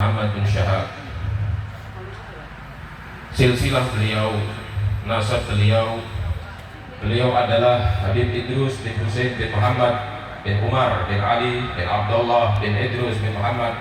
Muhammad bin Syahab. Silsilah beliau, nasab beliau adalah Habib Idrus bin Husain bin Muhammad bin Umar bin Ali bin Abdullah bin Idrus bin Muhammad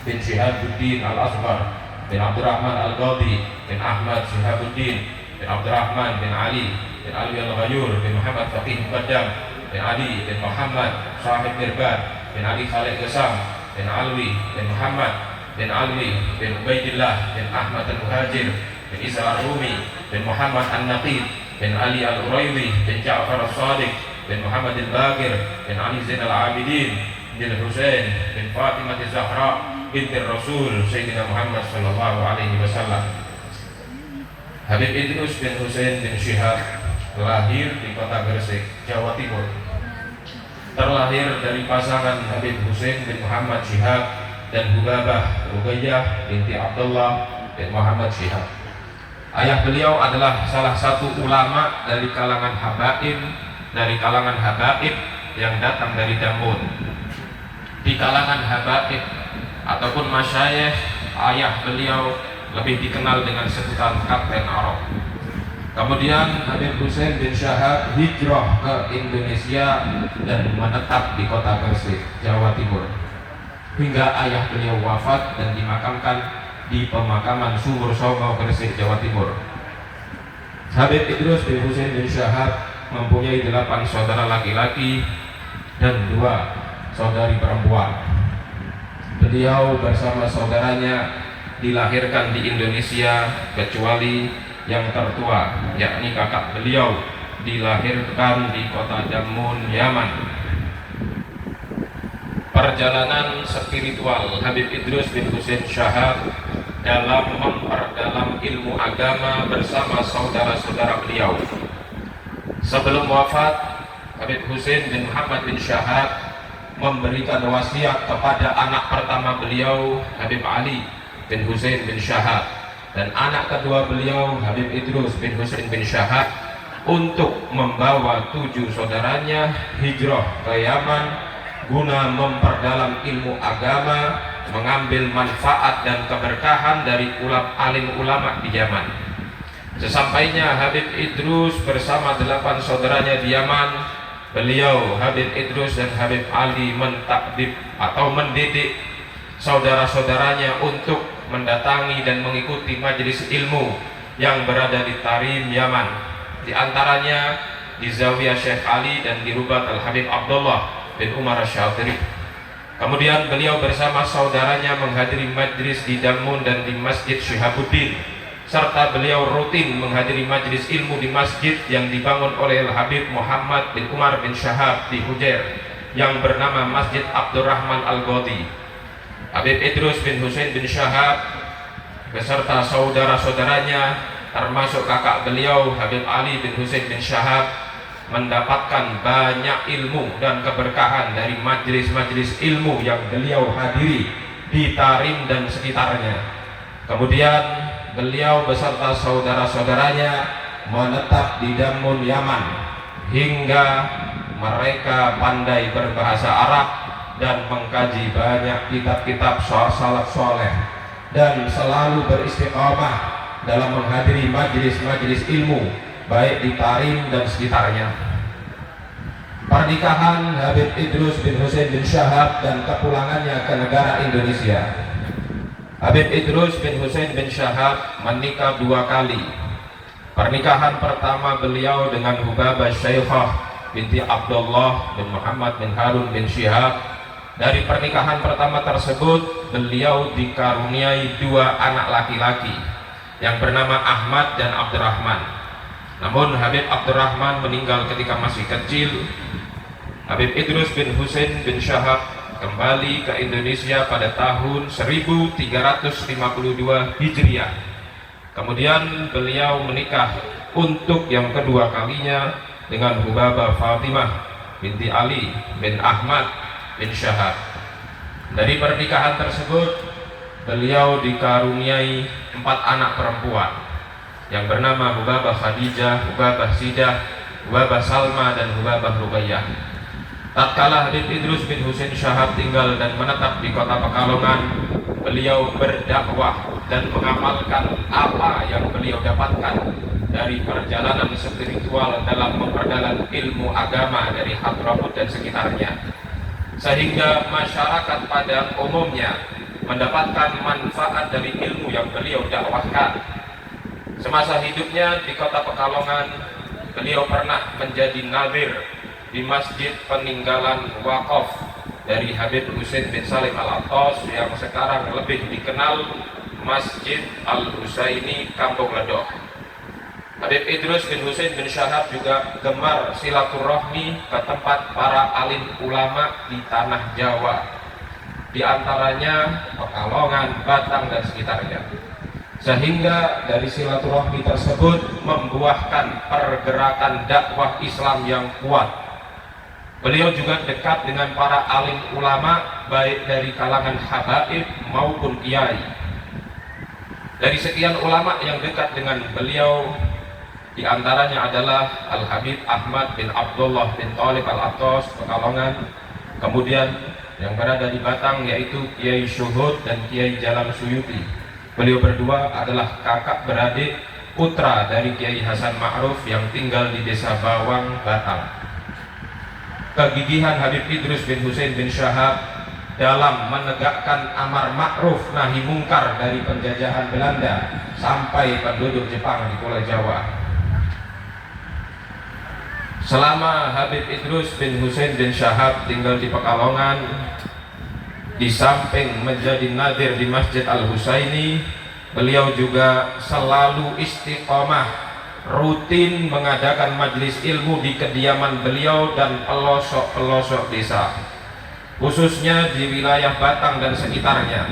bin Syihabuddin al-Asghar bin Abdurrahman al-Qadi bin Ahmad Syihabuddin bin Abdurrahman bin Ali bin Alwi al-Ghayur bin Muhammad Faqih Muqaddam bin Ali bin Muhammad Sahib Mirbad bin Ali Khalid Gesam bin Alwi bin Muhammad bin Alwi bin Ubaidillah bin Ahmad al-Muhajir bin Isa al-Rumi bin Muhammad al-Naqid bin Ali al-Uraywi bin Ja'far al-Sadiq bin Muhammad al-Baqir bin Ali Zain al-Abidin bin Husain bin Fatimah al-Zahra binti Rasul Sayyidina Muhammad sallallahu alaihi wasallam. Habib Idrus bin Husain bin Syihab lahir di kota Gresik, Jawa Timur. Terlahir dari pasangan Habib Husain bin Muhammad Syihab dan Hubabah Ruqayyah binti Abdullah bin Muhammad Syihab. Ayah beliau adalah salah satu ulama dari kalangan habaib yang datang dari Damun. Di kalangan habaib ataupun masyayikh, ayah beliau lebih dikenal dengan sebutan Kapten Arab. Kemudian Habib Husain bin Syahab hijrah ke Indonesia dan menetap di kota Gresik, Jawa Timur, hingga ayah beliau wafat dan dimakamkan di pemakaman Sumur Songo, Gresik, Jawa Timur. Habib Idrus bin Husain bin Syahab mempunyai 8 saudara laki-laki dan 2 saudari perempuan. Beliau bersama saudaranya dilahirkan di Indonesia kecuali yang tertua, yakni kakak beliau dilahirkan di kota Damun, Yaman. Perjalanan spiritual Habib Idrus bin Husain Syahab dalam memperdalam ilmu agama bersama saudara-saudara beliau. Sebelum wafat, Habib Husain bin Muhammad bin Syahab memberikan wasiat kepada anak pertama beliau, Habib Ali bin Husain bin Syahab, dan anak kedua beliau, Habib Idrus bin Husain bin Syahab, untuk membawa 7 saudaranya hijrah ke Yaman guna memperdalam ilmu agama, mengambil manfaat dan keberkahan dari alim ulama di Yaman. Sesampainya Habib Idrus bersama 8 saudaranya di Yaman, beliau Habib Idrus dan Habib Ali mentakdib atau mendidik saudara-saudaranya untuk mendatangi dan mengikuti majelis ilmu yang berada di Tarim, Yaman, di antaranya di Zawiyah Syekh Ali dan di Rubat Al-Habib Abdullah bin Umar Asy-Syadhili. Kemudian beliau bersama saudaranya menghadiri majlis di Damun dan di Masjid Syihabuddin, serta beliau rutin menghadiri majlis ilmu di masjid yang dibangun oleh Al-Habib Muhammad bin Umar bin Syahab di Hujair yang bernama Masjid Abdurrahman Al-Qadi. Habib Idrus bin Husain bin Syahab beserta saudara-saudaranya termasuk kakak beliau Habib Ali bin Husain bin Syahab mendapatkan banyak ilmu dan keberkahan dari majelis-majelis ilmu yang beliau hadiri di Tarim dan sekitarnya. Kemudian beliau beserta saudara-saudaranya menetap di Damun, Yaman, hingga mereka pandai berbahasa Arab dan mengkaji banyak kitab-kitab salaf soleh dan selalu beristiqamah dalam menghadiri majelis-majelis ilmu baik di Tarim dan sekitarnya. Pernikahan Habib Idrus bin Husain bin Syahab dan kepulangannya ke negara Indonesia. Habib Idrus bin Husain bin Syahab menikah 2 kali. Pernikahan pertama beliau dengan Hubabah Syekhah binti Abdullah bin Muhammad bin Harun bin Syihab. Dari pernikahan pertama tersebut beliau dikaruniai 2 anak laki-laki yang bernama Ahmad dan Abdurrahman. Namun Habib Abdurrahman meninggal ketika masih kecil. Habib Idrus bin Husain bin Syahab kembali ke Indonesia pada tahun 1352 Hijriah. Kemudian beliau menikah untuk yang kedua kalinya dengan Hubabah Fatimah binti Ali bin Ahmad bin Syahab. Dari pernikahan tersebut beliau dikaruniai 4 anak perempuan yang bernama Hubabah Khadijah, Hubabah Sidah, Hubabah Salma, dan Hubabah Ruqayyah. Tatkala Habib Idrus bin Husain Syahab tinggal dan menetap di kota Pekalongan, beliau berdakwah dan mengamalkan apa yang beliau dapatkan dari perjalanan spiritual dalam memperdalam ilmu agama dari Hadramut dan sekitarnya, sehingga masyarakat pada umumnya mendapatkan manfaat dari ilmu yang beliau dakwahkan. Semasa hidupnya di kota Pekalongan, beliau pernah menjadi nadhir di masjid peninggalan wakaf dari Habib Husain bin Salim Al-Attas yang sekarang lebih dikenal Masjid Al-Husaini Kampung Ledok. Habib Idrus bin Husain bin Syahab juga gemar silaturahmi ke tempat para alim ulama di tanah Jawa, di antaranya Pekalongan, Batang dan sekitarnya, sehingga dari silaturahmi tersebut membuahkan pergerakan dakwah Islam yang kuat. Beliau juga dekat dengan para alim ulama baik dari kalangan habaib maupun kiai. Dari sekian ulama yang dekat dengan beliau, di antaranya adalah Al-Habib Ahmad bin Abdullah bin Thalib Al-Attas Pekalongan, kemudian yang berada di Batang yaitu Kiai Syuhud dan Kiai Jalal Suyuti. Beliau berdua adalah kakak beradik putra dari Kiai Hasan Ma'ruf yang tinggal di desa Bawang, Batang. Kegigihan Habib Idrus bin Husain bin Syahab dalam menegakkan amar ma'ruf nahi mungkar dari penjajahan Belanda sampai penduduk Jepang di Pulau Jawa. Selama Habib Idrus bin Husain bin Syahab tinggal di Pekalongan, di samping menjadi nadhir di Masjid Al-Husaini, beliau juga selalu istiqomah rutin mengadakan majelis ilmu di kediaman beliau dan pelosok-pelosok desa, khususnya di wilayah Batang dan sekitarnya.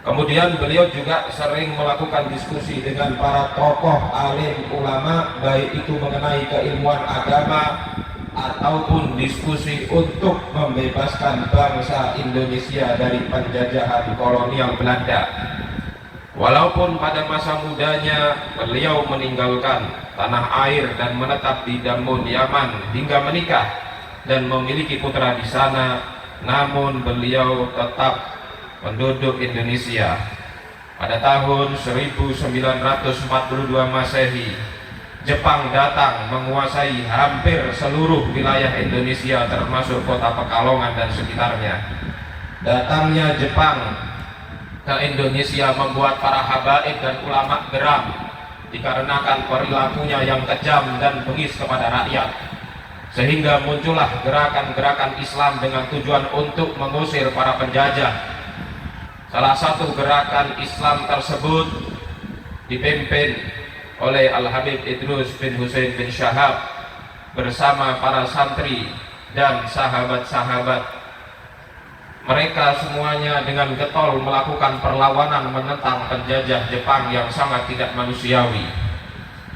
Kemudian beliau juga sering melakukan diskusi dengan para tokoh alim ulama, baik itu mengenai keilmuan agama ataupun diskusi untuk membebaskan bangsa Indonesia dari penjajahan kolonial Belanda. Walaupun pada masa mudanya beliau meninggalkan tanah air dan menetap di Damun, Yaman hingga menikah dan memiliki putra di sana, namun beliau tetap penduduk Indonesia. Pada tahun 1942 Masehi, Jepang datang menguasai hampir seluruh wilayah Indonesia termasuk kota Pekalongan dan sekitarnya. Datangnya Jepang ke Indonesia membuat para habaib dan ulama geram dikarenakan perilakunya yang kejam dan bengis kepada rakyat, sehingga muncullah gerakan-gerakan Islam dengan tujuan untuk mengusir para penjajah. Salah satu gerakan Islam tersebut dipimpin oleh Al-Habib Idrus bin Husain bin Syahab bersama para santri dan sahabat-sahabat. Mereka semuanya dengan getol melakukan perlawanan menentang penjajah Jepang yang sangat tidak manusiawi,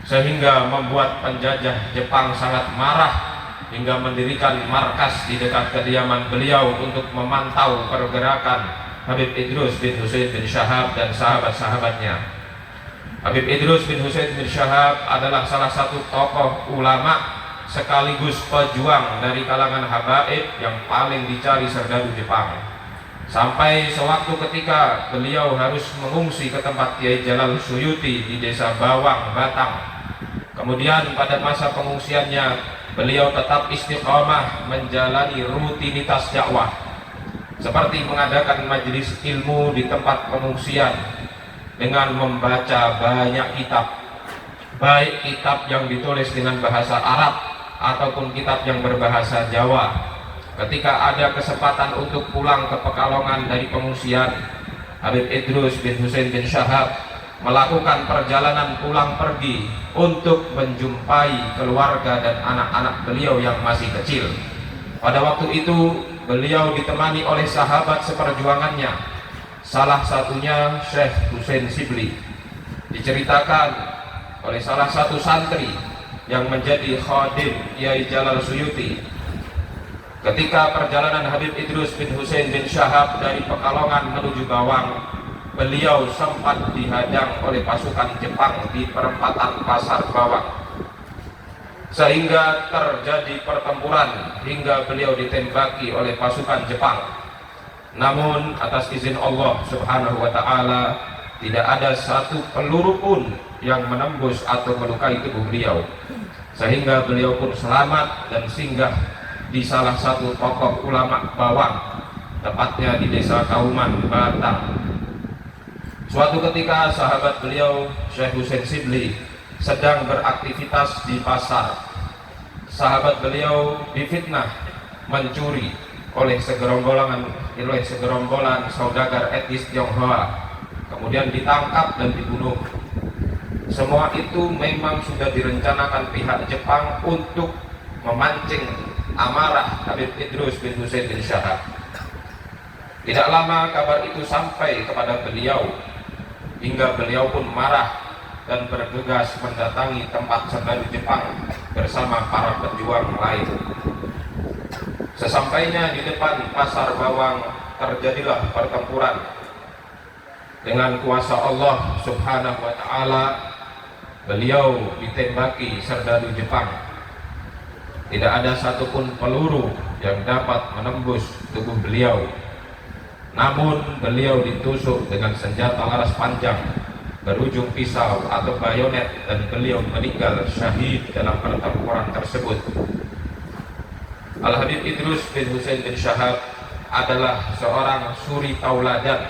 sehingga membuat penjajah Jepang sangat marah hingga mendirikan markas di dekat kediaman beliau untuk memantau pergerakan Habib Idrus bin Husain bin Syahab dan sahabat-sahabatnya. Habib Idrus bin Husain bin Syahab adalah salah satu tokoh ulama sekaligus pejuang dari kalangan habaib yang paling dicari serdaru Jepang. Sampai sewaktu ketika beliau harus mengungsi ke tempat Kiai Jalal Suyuti di desa Bawang, Batang. Kemudian pada masa pengungsiannya beliau tetap istiqomah menjalani rutinitas dakwah, seperti mengadakan majelis ilmu di tempat pengungsian dengan membaca banyak kitab, baik kitab yang ditulis dengan bahasa Arab ataupun kitab yang berbahasa Jawa. Ketika ada kesempatan untuk pulang ke Pekalongan dari pengungsian, Habib Idrus bin Husain bin Syahab melakukan perjalanan pulang pergi untuk menjumpai keluarga dan anak-anak beliau yang masih kecil. Pada waktu itu beliau ditemani oleh sahabat seperjuangannya, salah satunya Syekh Husain Sibli. Diceritakan oleh salah satu santri yang menjadi khadim Kiai Jalal Suyuti, ketika perjalanan Habib Idrus bin Husain bin Syahab dari Pekalongan menuju Bawang, beliau sempat dihadang oleh pasukan Jepang di perempatan Pasar Bawang, sehingga terjadi pertempuran hingga beliau ditembaki oleh pasukan Jepang. Namun atas izin Allah Subhanahu wa taala tidak ada satu peluru pun yang menembus atau melukai tubuh beliau, sehingga beliau pun selamat dan singgah di salah satu tokoh ulama Bawang, tepatnya di desa Kauman, Batang. Suatu ketika sahabat beliau Syekh Husain Shibli sedang beraktivitas di pasar. Sahabat beliau difitnah mencuri oleh segerombolan saudagar etnis Tionghoa, kemudian ditangkap dan dibunuh. Semua itu memang sudah direncanakan pihak Jepang untuk memancing amarah Habib Idrus bin Husain bin Syahab. Tidak lama kabar itu sampai kepada beliau, hingga beliau pun marah dan bergegas mendatangi tempat serdadu Jepang bersama para pejuang lain. Sesampainya di depan pasar Bawang, terjadilah pertempuran. Dengan kuasa Allah Subhanahu wa taala, beliau ditembaki serdadu Jepang. Tidak ada satupun peluru yang dapat menembus tubuh beliau. Namun beliau ditusuk dengan senjata laras panjang berujung pisau atau bayonet, dan beliau meninggal syahid dalam pertempuran tersebut. Al-Habib Idrus bin Husain bin Syahab adalah seorang suri tauladan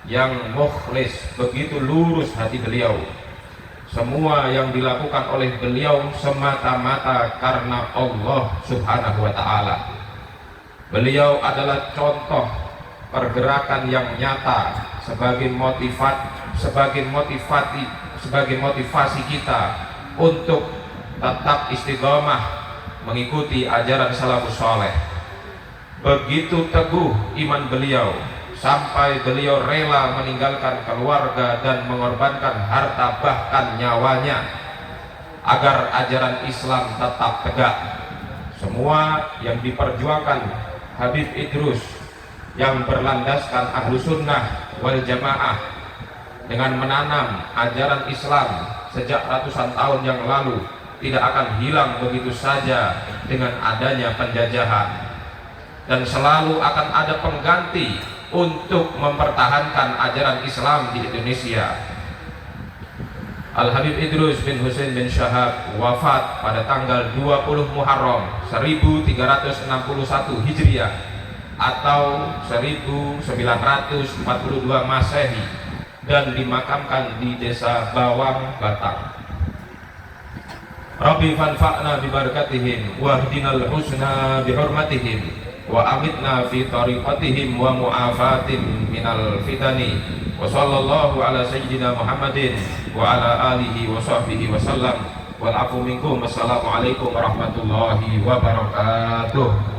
yang mukhlis, begitu lurus hati beliau. Semua yang dilakukan oleh beliau semata-mata karena Allah Subhanahu wa taala. Beliau adalah contoh pergerakan yang nyata sebagai motivasi kita untuk tetap istiqomah mengikuti ajaran salafus saleh. Begitu teguh iman beliau sampai beliau rela meninggalkan keluarga dan mengorbankan harta bahkan nyawanya agar ajaran Islam tetap tegak. Semua yang diperjuangkan Habib Idrus yang berlandaskan ahlu sunnah wal jamaah dengan menanam ajaran Islam sejak ratusan tahun yang lalu tidak akan hilang begitu saja dengan adanya penjajahan, dan selalu akan ada pengganti untuk mempertahankan ajaran Islam di Indonesia. Al-Habib Idrus bin Husain bin Syahab wafat pada tanggal 20 Muharram 1361 Hijriah atau 1942 Masehi, dan dimakamkan di desa Bawang, Batang. Rabbi fanfa'na bibarakatihim wahdinal husna bihurmatihim wa amitna fi tariqatihim wa mu'afatim minal fitani wa sallallahu ala sayyidina Muhammadin wa ala alihi wa sahbihi wa sallam wal afu minkum. Wassalamualaikum warahmatullahi wabarakatuh.